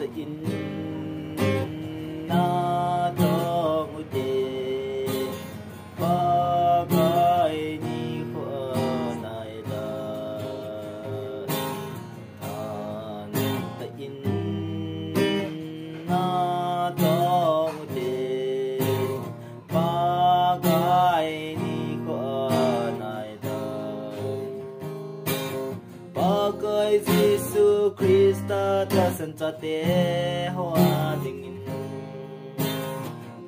ta in na to mu te pa gai ni kho nai da an ta in na to mu te pa gai ni kho nai da pa gai Giêsu Christa ta san cha te hoa ding in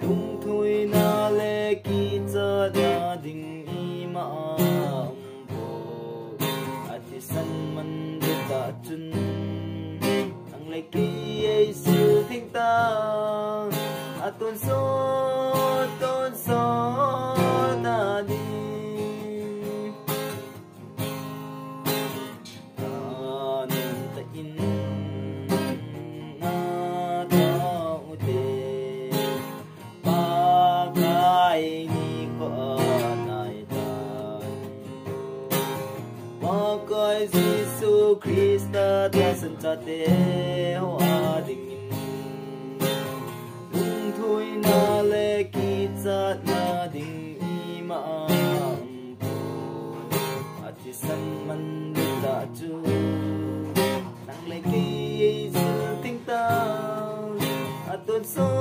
tung thui na le ki cha da ding I ma po ati san man de ta chun ang le ki Giêsu thing ta atun so ta di Giêsu Christa ta san cha te hoa ding in lung thui na le ki cha na ding I ma po ati san man de ta chu nang le ki Giêsu ting ta atun so